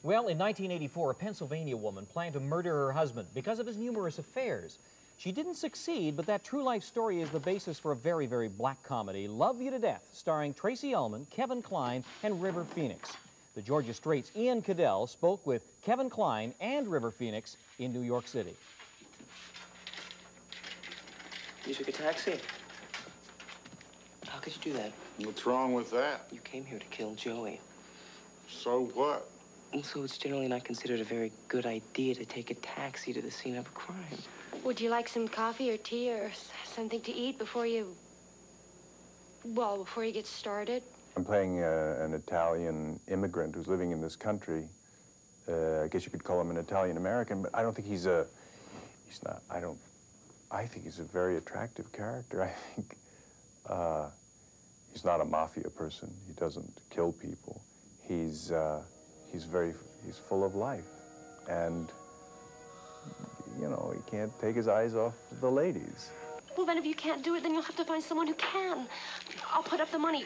Well, in 1984, a Pennsylvania woman planned to murder her husband because of his numerous affairs. She didn't succeed, but that true life story is the basis for a very, very black comedy, Love You to Death, starring Tracy Ullman, Kevin Kline, and River Phoenix. The Georgia Strait's Ian Cadell spoke with Kevin Kline and River Phoenix in New York City. You took a taxi? How could you do that? What's wrong with that? You came here to kill Joey. So what? So it's generally not considered a very good idea to take a taxi to the scene of a crime. Would you like some coffee or tea or something to eat before you get started? I'm playing an Italian immigrant who's living in this country. I guess you could call him an Italian-American, but I don't think he's not, I think he's a very attractive character. I think he's not a mafia person. He doesn't kill people. He's full of life, and you know, he can't take his eyes off the ladies. Well, then if you can't do it, then you'll have to find someone who can. I'll put up the money.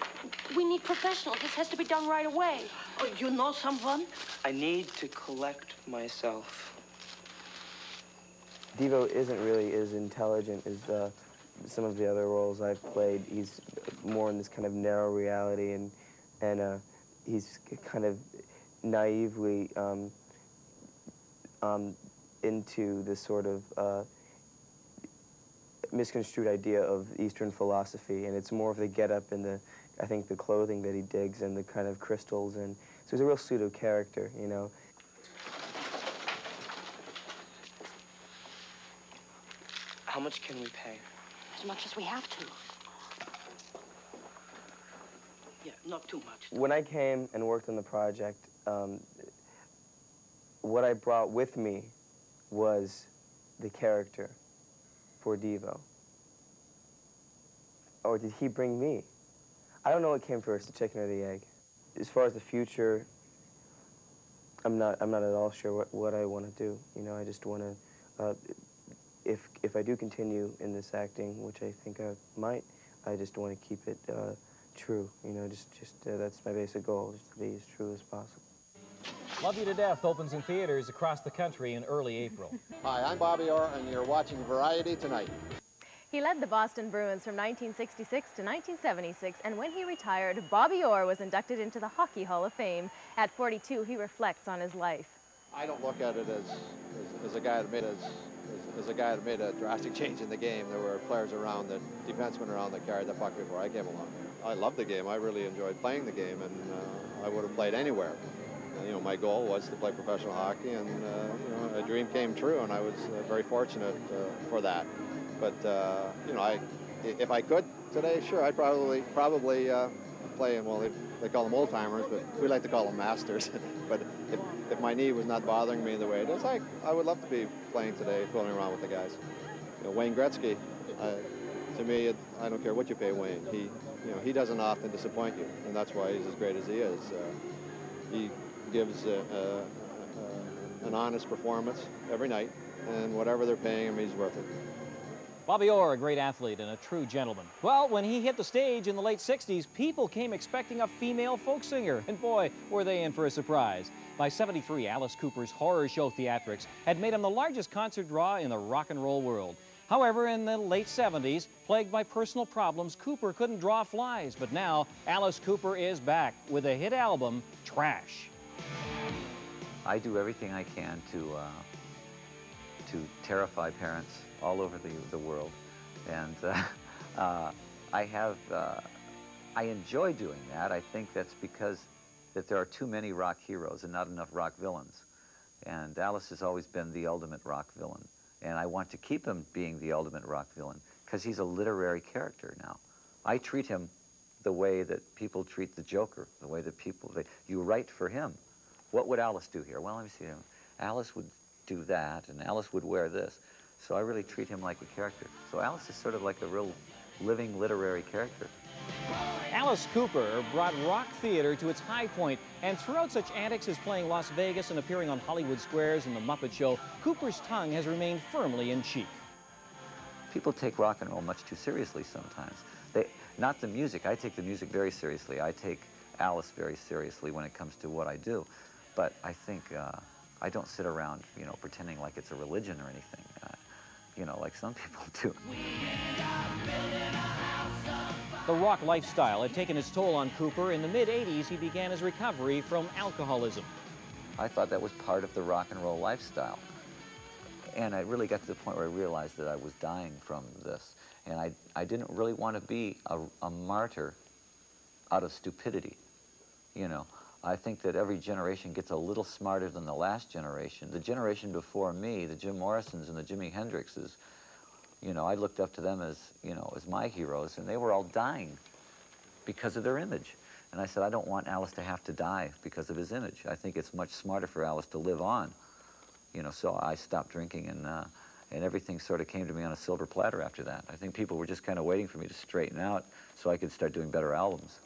We need professionals. This has to be done right away. Oh, you know someone? I need to collect myself. Devo isn't really as intelligent as some of the other roles I've played. He's more in this kind of narrow reality, and he's kind of naively into this sort of misconstrued idea of Eastern philosophy, and it's more of the get-up and I think the clothing that he digs and the kind of crystals, and so he's a real pseudo character, you know. How much can we pay? As much as we have to. Yeah, not too much. When I came and worked on the project, what I brought with me was the character for Devo. Or did he bring me? I don't know what came first, the chicken or the egg. As far as the future, I'm not at all sure what I want to do. You know, I just want to, if I do continue in this acting, which I think I might, I just want to keep it true. You know, that's my basic goal, just to be as true as possible. Love You to Death opens in theaters across the country in early April. Hi, I'm Bobby Orr, and you're watching Variety Tonight. He led the Boston Bruins from 1966 to 1976, and when he retired, Bobby Orr was inducted into the Hockey Hall of Fame. At 42, he reflects on his life. I don't look at it as a guy that made a drastic change in the game. There were players around, defensemen around that carried the puck before I came along. I loved the game. I really enjoyed playing the game, and I would have played anywhere. You know, my goal was to play professional hockey, and you know, a dream came true, and I was very fortunate for that. But you know, if I could today, sure, I'd probably play in, well, they call them old timers, but we like to call them masters. But if my knee was not bothering me the way it is, I would love to be playing today, fooling around with the guys. You know, Wayne Gretzky, to me, I don't care what you pay Wayne. He doesn't often disappoint you, and that's why he's as great as he is. He gives an honest performance every night, and whatever they're paying him, he's worth it. Bobby Orr, a great athlete and a true gentleman. Well, when he hit the stage in the late 60s, people came expecting a female folk singer, and boy, were they in for a surprise. By 73, Alice Cooper's horror show theatrics had made him the largest concert draw in the rock and roll world. However, in the late 70s, plagued by personal problems, Cooper couldn't draw flies, but now Alice Cooper is back with a hit album, Trash. I do everything I can to terrify parents all over the world, and I enjoy doing that. I think that's because that there are too many rock heroes and not enough rock villains, and Alice has always been the ultimate rock villain, and I want to keep him being the ultimate rock villain because he's a literary character now. I treat him the way that people treat the Joker, the way that you write for him. What would Alice do here? Well, let me see. Alice would do that, and Alice would wear this. So I really treat him like a character. So Alice is sort of like a real living literary character. Alice Cooper brought rock theater to its high point, and throughout such antics as playing Las Vegas and appearing on Hollywood Squares and The Muppet Show, Cooper's tongue has remained firmly in cheek. People take rock and roll much too seriously sometimes. Not the music. I take the music very seriously. I take Alice very seriously when it comes to what I do. But I think I don't sit around, you know, pretending like it's a religion or anything, you know, like some people do. The rock lifestyle had taken its toll on Cooper. In the mid-'80s, he began his recovery from alcoholism. I thought that was part of the rock and roll lifestyle. And I really got to the point where I realized that I was dying from this. And I didn't really want to be a martyr out of stupidity, you know. I think that every generation gets a little smarter than the last generation. The generation before me, the Jim Morrisons and the Jimi Hendrixes, you know, I looked up to them as, you know, as my heroes, and they were all dying because of their image. And I said, I don't want Alice to have to die because of his image. I think it's much smarter for Alice to live on. You know, so I stopped drinking, and everything sort of came to me on a silver platter after that. I think people were just kind of waiting for me to straighten out so I could start doing better albums.